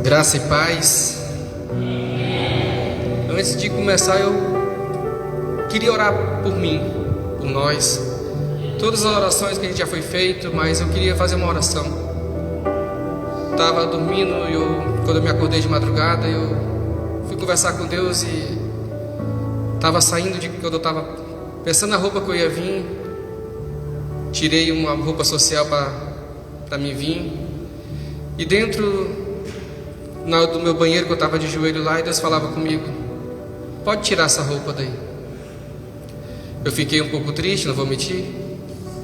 Graça e paz. Antes de começar, eu queria orar por mim, por nós. Todas as orações que a gente já foi feito, mas eu queria fazer uma oração. Estava dormindo, quando eu me acordei de madrugada, eu fui conversar com Deus e estava saindo quando eu estava pensando na roupa que eu ia vir. Tirei uma roupa social para me vir. E dentro do meu banheiro, que eu estava de joelho lá, e Deus falava comigo: pode tirar essa roupa daí. Eu fiquei um pouco triste, não vou mentir.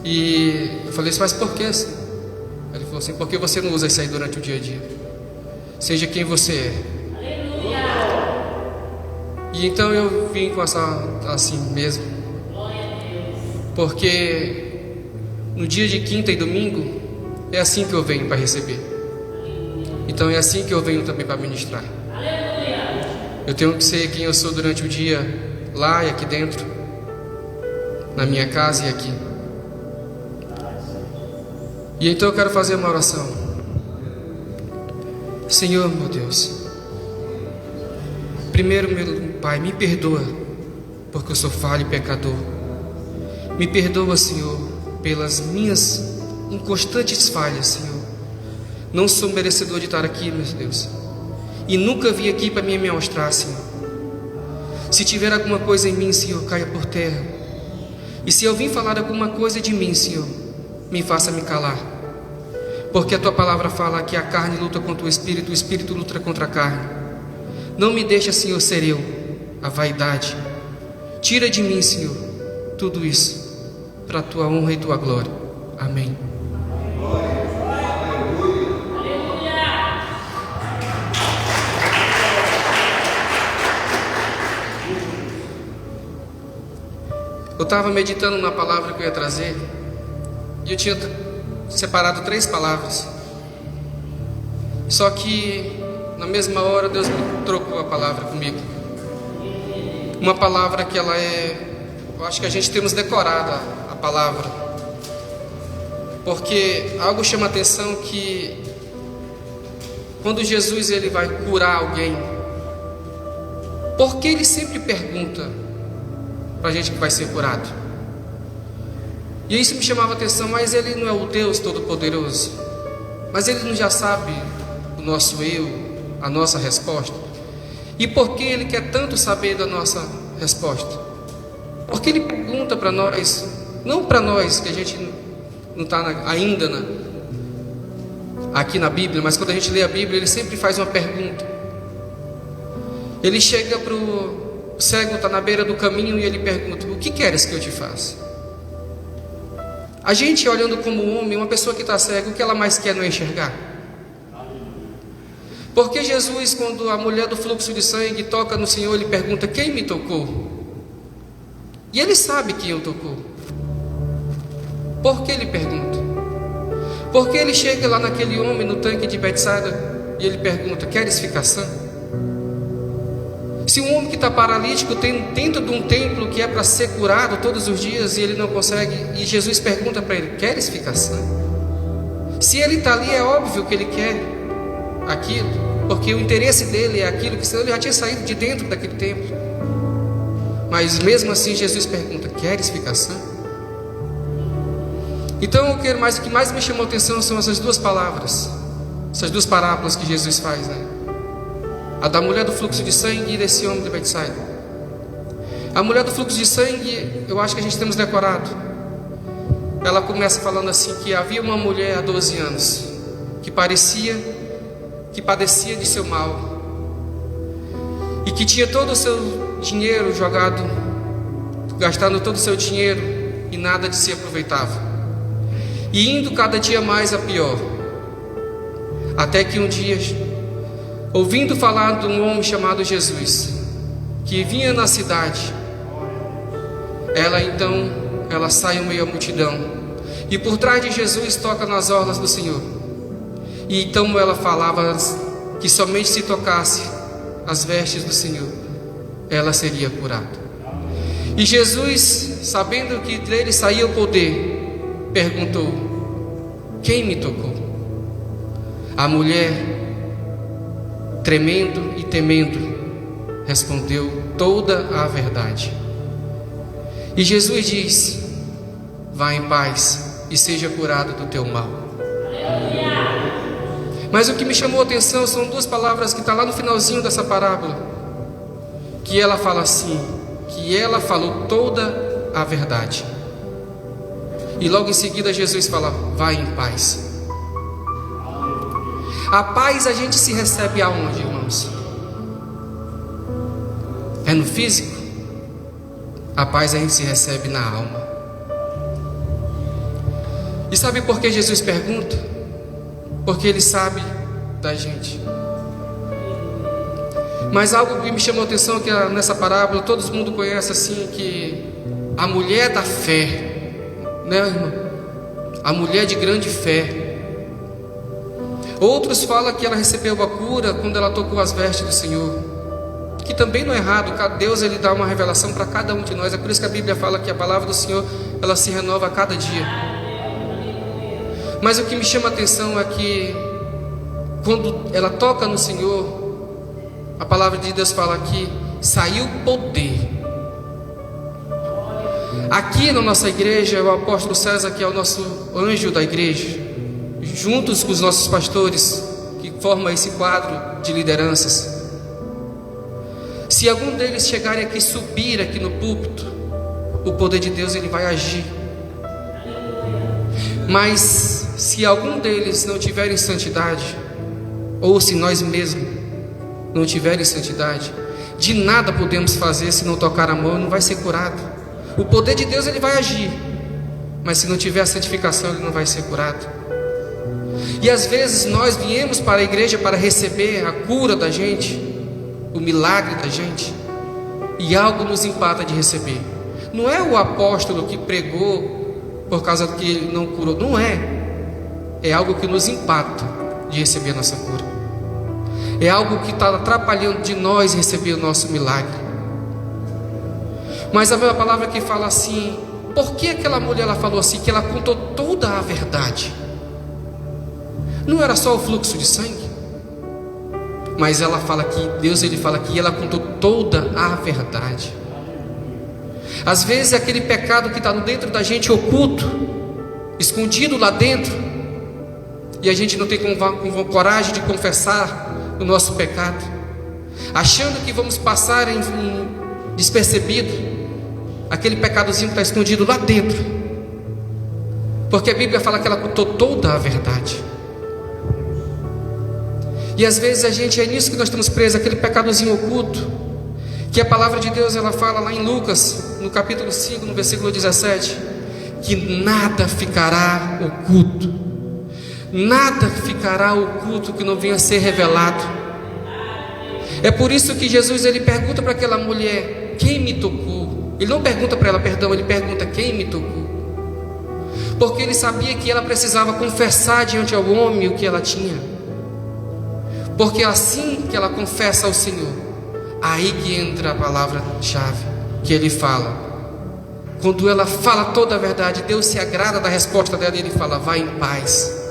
E eu falei assim: mas por que assim? Ele falou assim: porque você não usa isso aí durante o dia a dia. Seja quem você é. Aleluia. E então eu vim com essa assim mesmo. Porque no dia de quinta e domingo é assim que eu venho para receber. Então é assim que eu venho também para ministrar. Eu tenho que ser quem eu sou durante o dia, lá e aqui dentro, na minha casa e aqui. E então eu quero fazer uma oração. Senhor, meu Deus, primeiro, meu Pai, me perdoa, porque eu sou falho e pecador. Me perdoa, Senhor, pelas minhas inconstantes falhas, Senhor. Não sou merecedor de estar aqui, meu Deus, e nunca vim aqui para me mostrar, Senhor. Se tiver alguma coisa em mim, Senhor, caia por terra. E se eu vim falar alguma coisa de mim, Senhor, me faça me calar. Porque a Tua palavra fala que a carne luta contra o Espírito luta contra a carne. Não me deixa, Senhor, ser eu, a vaidade. Tira de mim, Senhor, tudo isso, para a Tua honra e Tua glória. Amém. Eu estava meditando na palavra que eu ia trazer, e eu tinha separado 3 palavras. Só que na mesma hora Deus me trocou a palavra comigo. Uma palavra que ela eu acho que a gente temos decorado a palavra, porque algo chama a atenção, que quando Jesus ele vai curar alguém, porque ele sempre pergunta para a gente que vai ser curado. E isso me chamava a atenção. Mas ele não é o Deus Todo-Poderoso? Mas ele não já sabe o nosso eu, a nossa resposta? E por que ele quer tanto saber da nossa resposta? Porque ele pergunta para nós, não para nós que a gente não está ainda aqui na Bíblia, mas quando a gente lê a Bíblia, ele sempre faz uma pergunta. Ele chega para o cego, está na beira do caminho, e ele pergunta: o que queres que eu te faça? A gente, olhando como homem, uma pessoa que está cega, o que ela mais quer não é enxergar. Porque Jesus, quando a mulher do fluxo de sangue toca no Senhor, ele pergunta: quem me tocou? E ele sabe quem o tocou. Por que ele pergunta? Porque ele chega lá naquele homem no tanque de Betsaida e ele pergunta: queres ficar sã? Se um homem que está paralítico tem dentro de um templo que é para ser curado todos os dias e ele não consegue, e Jesus pergunta para ele: queres ficar sã? Se ele está ali, é óbvio que ele quer aquilo, porque o interesse dele é aquilo, que senão ele já tinha saído de dentro daquele templo. Mas mesmo assim Jesus pergunta: queres ficar sã? Então o que mais me chamou a atenção são essas 2 palavras, essas 2 parábolas que Jesus faz, né? A da mulher do fluxo de sangue e desse homem de Betsaida. A mulher do fluxo de sangue, eu acho que a gente temos decorado. Ela começa falando assim, que havia uma mulher há 12 anos que padecia de seu mal, e que tinha todo o seu dinheiro jogado, gastando todo o seu dinheiro, e nada de se aproveitava, e indo cada dia mais a pior. Até que um dia, ouvindo falar de um homem chamado Jesus, que vinha na cidade, ela sai no meio à multidão, e por trás de Jesus toca nas orlas do Senhor. E então ela falava que somente se tocasse as vestes do Senhor, ela seria curada. E Jesus, sabendo que dele saía o poder, perguntou: quem me tocou? A mulher tremendo e temendo, respondeu toda a verdade. E Jesus diz: vá em paz e seja curado do teu mal. Mas o que me chamou a atenção são duas palavras que estão lá no finalzinho dessa parábola, que ela fala assim, que ela falou toda a verdade. E logo em seguida Jesus fala: vá em paz. A paz a gente se recebe aonde, irmãos? É no físico? A paz a gente se recebe na alma. E sabe por que Jesus pergunta? Porque Ele sabe da gente. Mas algo que me chamou a atenção, que nessa parábola todo mundo conhece assim, que a mulher da fé, né, irmão? A mulher de grande fé. Outros falam que ela recebeu a cura quando ela tocou as vestes do Senhor, que também não é errado. Deus, Ele dá uma revelação para cada um de nós. É por isso que a Bíblia fala que a palavra do Senhor, ela se renova a cada dia. Mas o que me chama a atenção é que quando ela toca no Senhor, a palavra de Deus fala que saiu poder. Aqui na nossa igreja, o apóstolo César, que é o nosso anjo da igreja, juntos com os nossos pastores, que formam esse quadro de lideranças, se algum deles chegarem aqui, subir aqui no púlpito, o poder de Deus, ele vai agir. Mas se algum deles não tiverem santidade, ou se nós mesmos não tiverem santidade, de nada podemos fazer se não tocar a mão, não vai ser curado. O poder de Deus, ele vai agir, mas se não tiver a santificação, ele não vai ser curado. E às vezes nós viemos para a igreja para receber a cura da gente, o milagre da gente, e algo nos empata de receber. Não é o apóstolo que pregou por causa que ele não curou, não é. É algo que nos empata de receber a nossa cura. É algo que está atrapalhando de nós receber o nosso milagre. Mas a palavra que fala assim, por que aquela mulher ela falou assim, que ela contou toda a verdade? Não era só o fluxo de sangue, mas ela fala que Deus, ele fala que ela contou toda a verdade. Às vezes é aquele pecado que está dentro da gente, oculto, escondido lá dentro, e a gente não tem coragem de confessar o nosso pecado, achando que vamos passar em despercebido aquele pecadozinho que está escondido lá dentro, porque a Bíblia fala que ela contou toda a verdade. E às vezes a gente, é nisso que nós estamos presos, aquele pecadozinho oculto, que a palavra de Deus, ela fala lá em Lucas, no capítulo 5, no versículo 17, que nada ficará oculto, nada ficará oculto que não venha a ser revelado. É por isso que Jesus, ele pergunta para aquela mulher: quem me tocou? Ele não pergunta para ela perdão, ele pergunta: quem me tocou? Porque ele sabia que ela precisava confessar diante ao homem o que ela tinha. Porque assim que ela confessa ao Senhor, aí que entra a palavra-chave, que ele fala. Quando ela fala toda a verdade, Deus se agrada da resposta dela e ele fala: vá em paz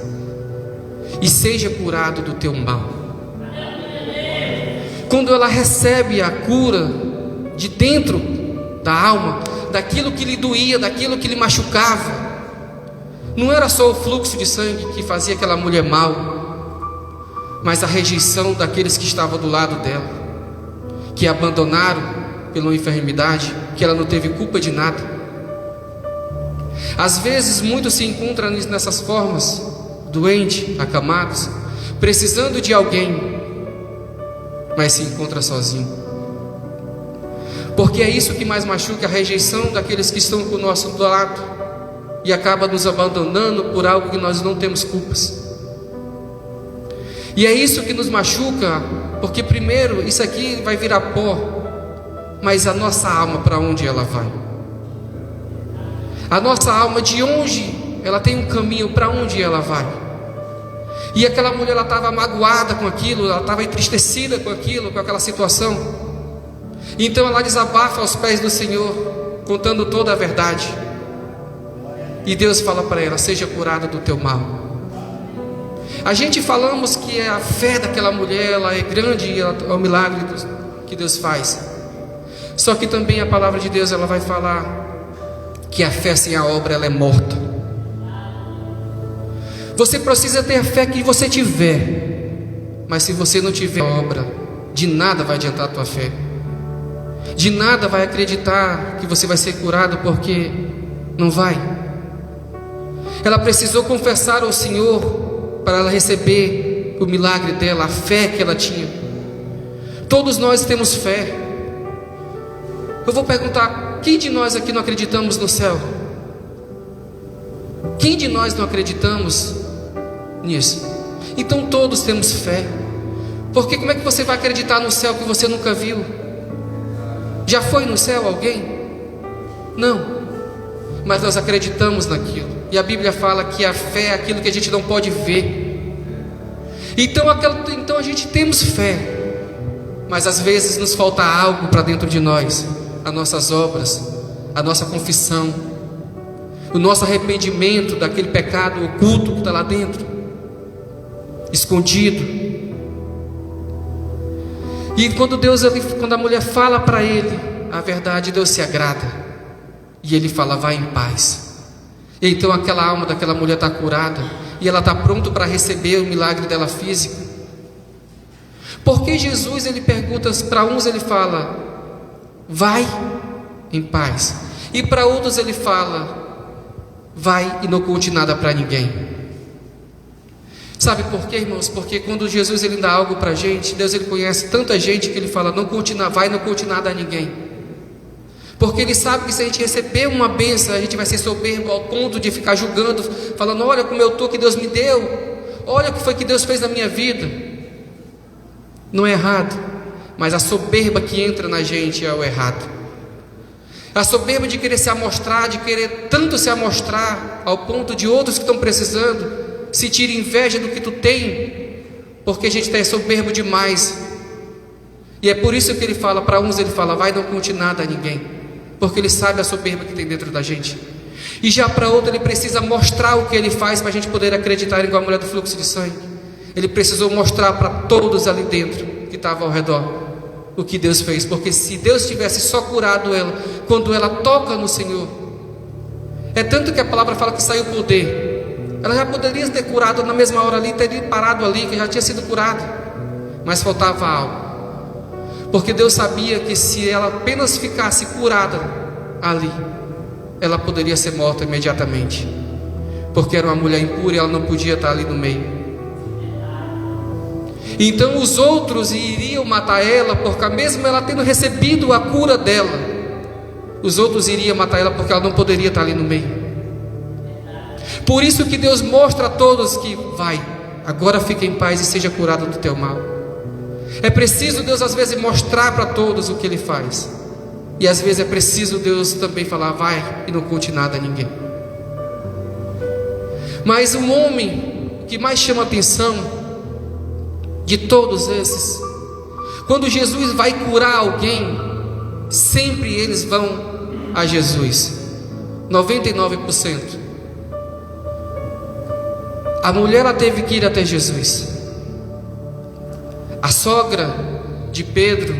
e seja curado do teu mal. Quando ela recebe a cura de dentro da alma, daquilo que lhe doía, daquilo que lhe machucava, não era só o fluxo de sangue que fazia aquela mulher mal, mas a rejeição daqueles que estavam do lado dela, que a abandonaram pela enfermidade, que ela não teve culpa de nada. Às vezes muitos se encontram nessas formas, doentes, acamados, precisando de alguém, mas se encontra sozinho. Porque é isso que mais machuca, a rejeição daqueles que estão com o nosso lado e acaba nos abandonando por algo que nós não temos culpas. E é isso que nos machuca, porque primeiro isso aqui vai virar pó, mas a nossa alma, para onde ela vai? A nossa alma, de onde ela tem um caminho, para onde ela vai? E aquela mulher, ela estava magoada com aquilo, ela estava entristecida com aquilo, com aquela situação. Então ela desabafa aos pés do Senhor, contando toda a verdade. E Deus fala para ela: seja curada do teu mal. A gente falamos que a fé daquela mulher, ela é grande e é o milagre que Deus faz. Só que também a palavra de Deus, ela vai falar que a fé sem a obra, ela é morta. Você precisa ter a fé que você tiver, mas se você não tiver a obra, de nada vai adiantar a tua fé. De nada vai acreditar que você vai ser curado, porque não vai. Ela precisou confessar ao Senhor para ela receber o milagre dela, a fé que ela tinha. Todos nós temos fé. Eu vou perguntar: quem de nós aqui não acreditamos no céu? Quem de nós não acreditamos nisso? Então todos temos fé. Porque como é que você vai acreditar no céu que você nunca viu? Já foi no céu alguém? Não. Mas nós acreditamos naquilo. E a Bíblia fala que a fé é aquilo que a gente não pode ver. Então a gente temos fé, mas às vezes nos falta algo para dentro de nós. As nossas obras, a nossa confissão, o nosso arrependimento daquele pecado oculto que está lá dentro, escondido. E quando a mulher fala para ele a verdade, Deus se agrada, e ele fala: vai em paz. E então aquela alma daquela mulher está curada, e ela está pronta para receber o milagre dela físico. Porque Jesus, ele pergunta, para uns ele fala: vai em paz, e para outros ele fala: vai e não conte nada para ninguém. Sabe por quê, irmãos? Porque quando Jesus ele dá algo para a gente, Deus ele conhece tanta gente que ele fala: não conte nada, vai e não conte nada a ninguém. Porque ele sabe que se a gente receber uma bênção, a gente vai ser soberbo ao ponto de ficar julgando, falando: olha como eu estou, que Deus me deu, olha o que foi que Deus fez na minha vida. Não é errado, mas a soberba que entra na gente é o errado. A soberba de querer se amostrar, de querer tanto se amostrar, ao ponto de outros que estão precisando sentir inveja do que tu tem, porque a gente está soberbo demais. E é por isso que ele fala, para uns ele fala: vai, não conte nada a ninguém, porque ele sabe a soberba que tem dentro da gente. E já para outro ele precisa mostrar o que ele faz, para a gente poder acreditar, igual a mulher do fluxo de sangue. Ele precisou mostrar para todos ali dentro, que estavam ao redor, o que Deus fez. Porque se Deus tivesse só curado ela, quando ela toca no Senhor, é tanto que a palavra fala que saiu poder. Ela já poderia ter curado na mesma hora ali, teria parado ali, que já tinha sido curada, mas faltava algo. Porque Deus sabia que se ela apenas ficasse curada ali, ela poderia ser morta imediatamente, porque era uma mulher impura e ela não podia estar ali no meio. Então os outros iriam matar ela, porque mesmo ela tendo recebido a cura dela, os outros iriam matar ela, porque ela não poderia estar ali no meio. Por isso que Deus mostra a todos que vai, agora fica em paz e seja curado do teu mal. É preciso Deus às vezes mostrar para todos o que Ele faz, e às vezes é preciso Deus também falar: vai e não conte nada a ninguém. Mas o homem que mais chama a atenção de todos esses, quando Jesus vai curar alguém, sempre eles vão a Jesus, 99%. A mulher ela teve que ir até Jesus. A sogra de Pedro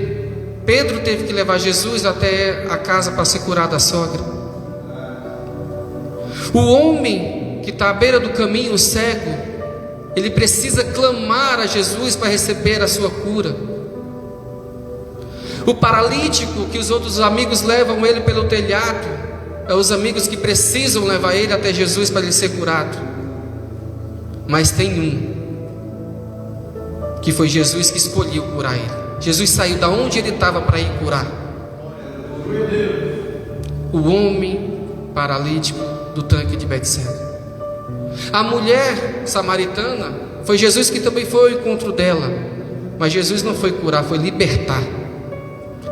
teve que levar Jesus até a casa para ser curado da sogra. O homem que está à beira do caminho, o cego, ele precisa clamar a Jesus para receber a sua cura. O paralítico, que os outros amigos levam ele pelo telhado, é os amigos que precisam levar ele até Jesus para ele ser curado. Mas tem um, que foi Jesus que escolheu curar ele. Jesus saiu da onde ele estava para ir curar. O homem paralítico do tanque de Betseda. A mulher samaritana, foi Jesus que também foi ao encontro dela, mas Jesus não foi curar, foi libertar.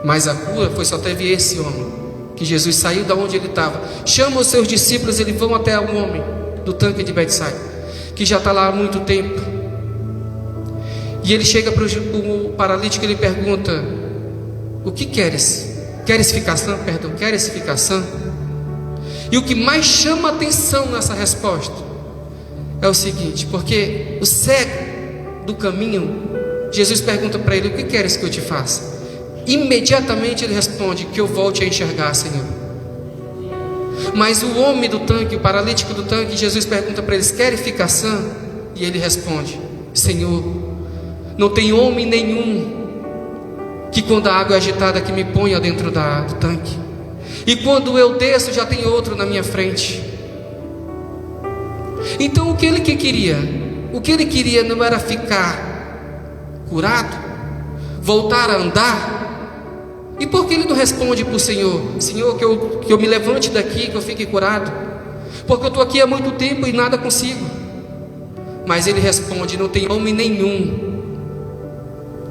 Mas a cura foi só teve esse homem, que Jesus saiu da onde ele estava, chama os seus discípulos, eles vão até o homem do tanque de Betseda, que já está lá há muito tempo. E ele chega para o paralítico e ele pergunta: o que queres? Queres ficar sã? Queres ficar sã? E o que mais chama a atenção nessa resposta é o seguinte, porque o cego do caminho, Jesus pergunta para ele: o que queres que eu te faça? Imediatamente ele responde: que eu volte a enxergar, Senhor. Mas o homem do tanque, o paralítico do tanque, Jesus pergunta para eles: querem ficar sã? E ele responde: Senhor, não tem homem nenhum que quando a água é agitada que me ponha dentro do tanque, e quando eu desço já tem outro na minha frente. Então o que ele queria? O que ele queria não era ficar curado, voltar a andar. E por que ele não responde para o Senhor: Senhor, que eu me levante daqui, que eu fique curado, porque eu estou aqui há muito tempo e nada consigo. Mas ele responde: não tem homem nenhum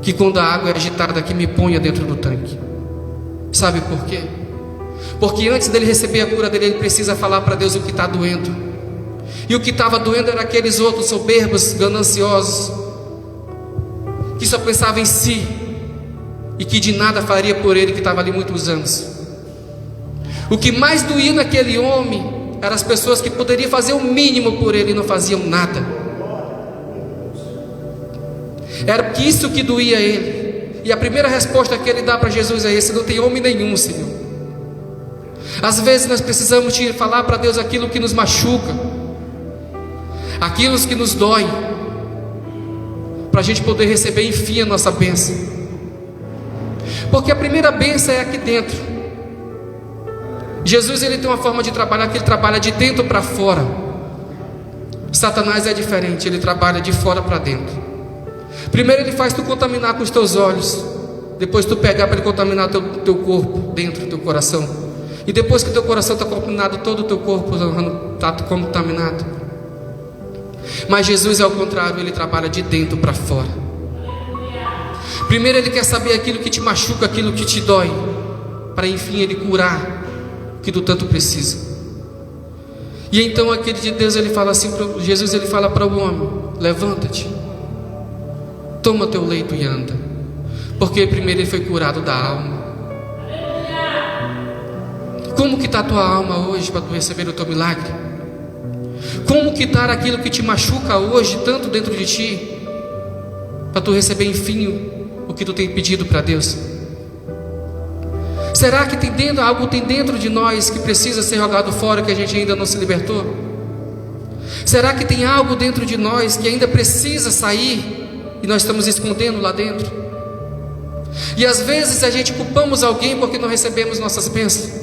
que quando a água é agitada que me ponha dentro do tanque. Sabe por quê? Porque antes dele receber a cura dele, ele precisa falar para Deus o que está doendo. E o que estava doendo era aqueles outros soberbos, gananciosos, que só pensavam em si e que de nada faria por ele, que estava ali muitos anos. O que mais doía naquele homem eram as pessoas que poderiam fazer o mínimo por ele e não faziam nada. Era isso que doía ele. E a primeira resposta que ele dá para Jesus é esse: não tem homem nenhum, Senhor. Às vezes nós precisamos falar para Deus aquilo que nos machuca, aquilo que nos dói, para a gente poder receber enfim a nossa bênção. Porque a primeira bênção é aqui dentro. Jesus, ele tem uma forma de trabalhar que ele trabalha de dentro para fora. Satanás é diferente, ele trabalha de fora para dentro. Primeiro ele faz tu contaminar com os teus olhos, depois tu pegar para ele contaminar teu corpo, dentro do teu coração. E depois que o teu coração está contaminado, todo o teu corpo está contaminado. Mas Jesus é o contrário, ele trabalha de dentro para fora. Primeiro ele quer saber aquilo que te machuca, aquilo que te dói, para enfim ele curar o que tu tanto precisa. E então aquele de Deus, ele fala assim, Jesus ele fala para o homem: levanta-te, toma teu leito e anda. Porque primeiro ele foi curado da alma. Como que está a tua alma hoje para tu receber o teu milagre? Como que está aquilo que te machuca hoje, tanto dentro de ti, para tu receber enfim o que tu tem pedido para Deus? Será que algo tem dentro de nós que precisa ser jogado fora, que a gente ainda não se libertou? Será que tem algo dentro de nós que ainda precisa sair e nós estamos escondendo lá dentro? E às vezes a gente culpamos alguém porque não recebemos nossas bênçãos.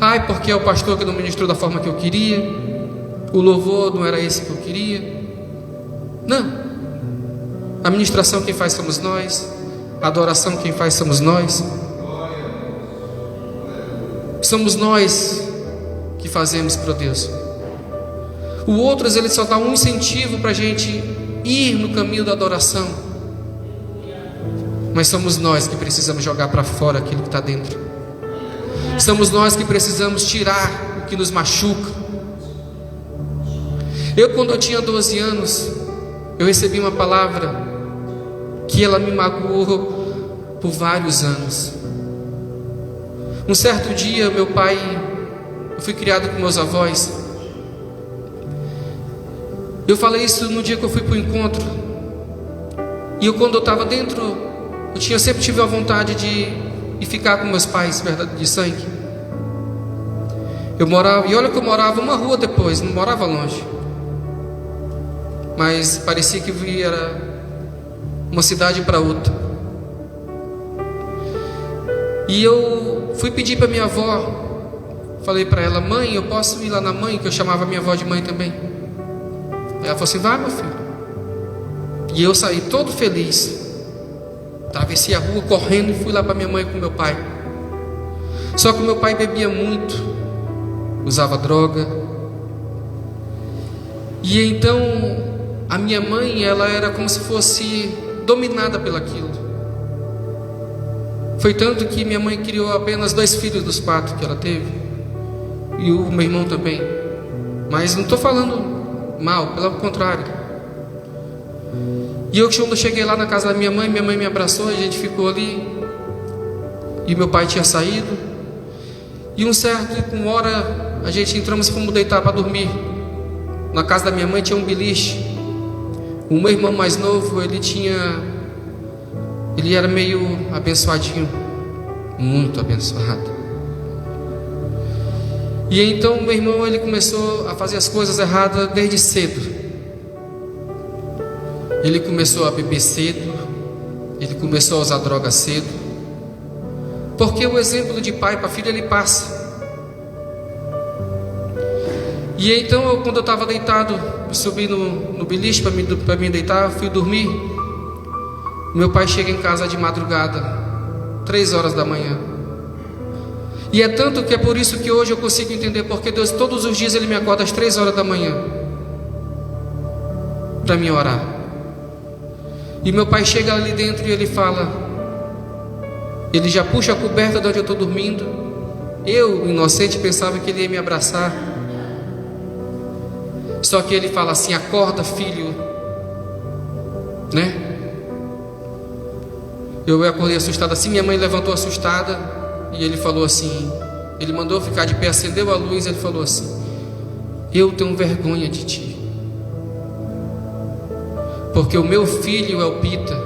Ai, porque é o pastor que não ministrou da forma que eu queria, o louvor não era esse que eu queria. Não. A ministração quem faz somos nós, a adoração quem faz somos nós. Somos nós que fazemos para Deus. O outro, ele só dá um incentivo para a gente ir no caminho da adoração. Mas somos nós que precisamos jogar para fora aquilo que está dentro. Somos nós que precisamos tirar o que nos machuca. Quando eu tinha 12 anos, eu recebi uma palavra que ela me magoou por vários anos. Um certo dia, eu fui criado com meus avós. Eu falei isso no dia que eu fui para o encontro. E quando eu estava dentro, eu sempre tive a vontade de ficar com meus pais, verdade, de sangue. E olha que eu morava uma rua depois, não morava longe, mas parecia que era uma cidade para outra. E eu fui pedir para minha avó, falei para ela: mãe, eu posso ir lá na mãe? Que eu chamava minha avó de mãe também. Aí ela falou assim: vai, meu filho. E eu saí todo feliz, atravessei a rua correndo e fui lá para minha mãe com meu pai. Só que meu pai bebia muito, usava droga. E então a minha mãe, ela era como se fosse dominada pelaquilo. Foi tanto que minha mãe criou apenas 2 filhos dos 4 que ela teve, e o meu irmão também. Mas não estou falando mal, pelo contrário. E quando eu cheguei lá na casa da minha mãe me abraçou, a gente ficou ali. E meu pai tinha saído. E uma hora a gente entramos e fomos deitar para dormir. Na casa da minha mãe tinha um beliche. O meu irmão mais novo, ele era meio abençoadinho, muito abençoado. E então o meu irmão, ele começou a fazer as coisas erradas desde cedo. Ele começou a beber cedo, ele começou a usar droga cedo, porque o exemplo de pai para filho ele passa. E então, quando eu estava deitado, eu subi no beliche para me deitar, fui dormir. Meu pai chega em casa de madrugada, 3 horas da manhã. E é tanto que é por isso que hoje eu consigo entender porque Deus todos os dias Ele me acorda às 3 horas da manhã para me orar. E meu pai chega ali dentro e ele fala, ele já puxa a coberta de onde eu estou dormindo. Eu, inocente, pensava que ele ia me abraçar. Só que ele fala assim: acorda, filho, né? Eu acordei assustado assim. Minha mãe levantou assustada e ele falou assim, ele mandou ficar de pé, acendeu a luz. Ele falou assim: eu tenho vergonha de ti, porque o meu filho é o Pita,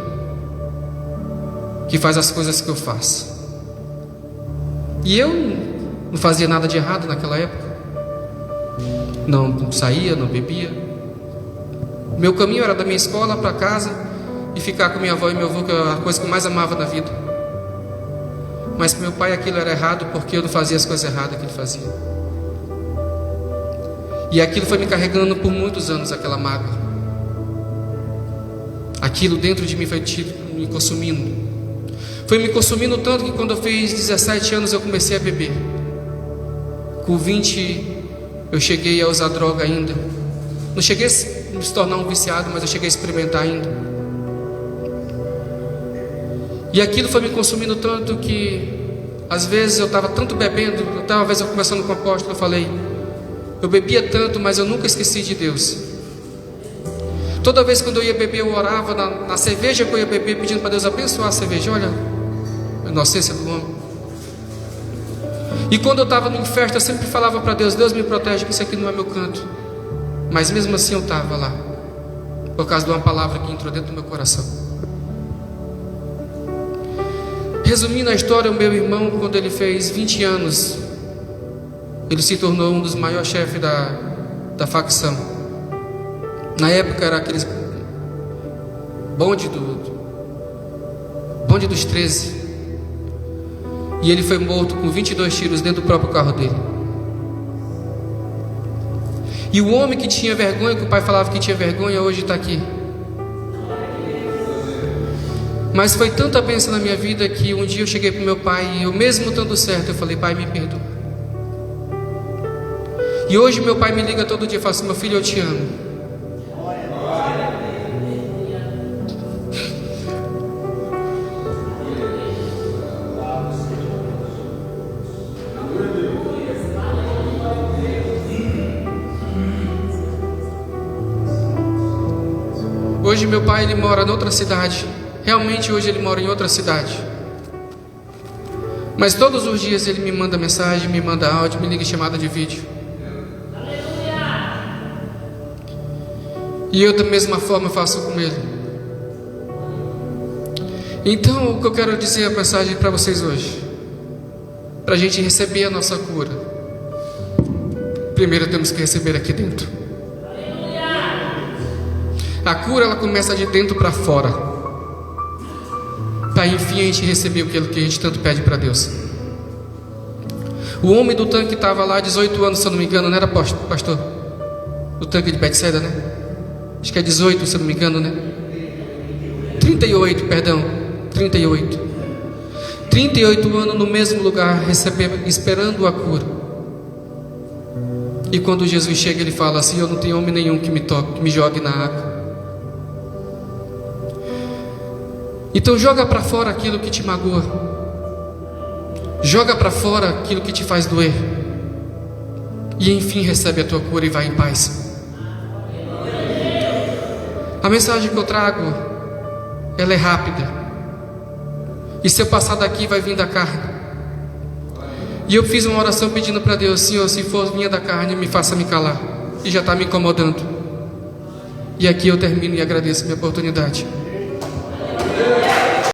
que faz as coisas que eu faço. E eu não fazia nada de errado naquela época. Não saía, não bebia. Meu caminho era da minha escola para casa e ficar com minha avó e meu avô, que era a coisa que eu mais amava na vida. Mas para meu pai aquilo era errado, porque eu não fazia as coisas erradas que ele fazia. E aquilo foi me carregando por muitos anos, aquela mágoa. Aquilo dentro de mim foi me consumindo. Foi me consumindo tanto que quando eu fiz 17 anos eu comecei a beber. Com 20 eu cheguei a usar droga ainda. Não cheguei a se tornar um viciado, mas eu cheguei a experimentar ainda. E aquilo foi me consumindo tanto que às vezes eu estava tanto bebendo. Uma vez eu conversando com o apóstolo, eu falei, eu bebia tanto, mas eu nunca esqueci de Deus. Toda vez quando eu ia beber, eu orava na cerveja que eu ia beber, pedindo para Deus abençoar a cerveja. Olha a inocência do homem. E quando eu estava em festa, eu sempre falava para Deus, Deus me protege, que isso aqui não é meu canto. Mas mesmo assim eu estava lá, por causa de uma palavra que entrou dentro do meu coração. Resumindo a história, o meu irmão, quando ele fez 20 anos, ele se tornou um dos maiores chefes da facção. Na época era aqueles bonde dos 13. E ele foi morto com 22 tiros dentro do próprio carro dele. E o homem que tinha vergonha, que o pai falava que tinha vergonha, hoje está aqui. Mas foi tanta bênção na minha vida que um dia eu cheguei para o meu pai e eu mesmo estando certo, eu falei, pai, me perdoa. E hoje meu pai me liga todo dia e fala assim, meu filho, eu te amo. Hoje meu pai, ele mora em outra cidade. Realmente hoje ele mora em outra cidade. Mas todos os dias ele me manda mensagem, me manda áudio, me liga em chamada de vídeo. E eu da mesma forma faço com ele. Então o que eu quero dizer a mensagem para vocês hoje, para a gente receber a nossa cura, primeiro temos que receber aqui dentro. A cura ela começa de dentro para fora, para enfim a gente receber aquilo que a gente tanto pede para Deus. O homem do tanque estava lá 18 anos, se eu não me engano, não era pastor? O tanque de Betsaida, né? Acho que é 18, se eu não me engano, né? 38, perdão, 38. 38 anos no mesmo lugar, recebendo, esperando a cura. E quando Jesus chega, ele fala assim, eu não tenho homem nenhum que me toque, que me jogue na água. Então joga para fora aquilo que te magoa. Joga para fora aquilo que te faz doer. E enfim recebe a tua cura e vai em paz. A mensagem que eu trago, ela é rápida. E se eu passar daqui, vai vir da carne. E eu fiz uma oração pedindo para Deus, Senhor, se for vinha da carne, me faça me calar. e já está me incomodando. E aqui eu termino e agradeço a minha oportunidade.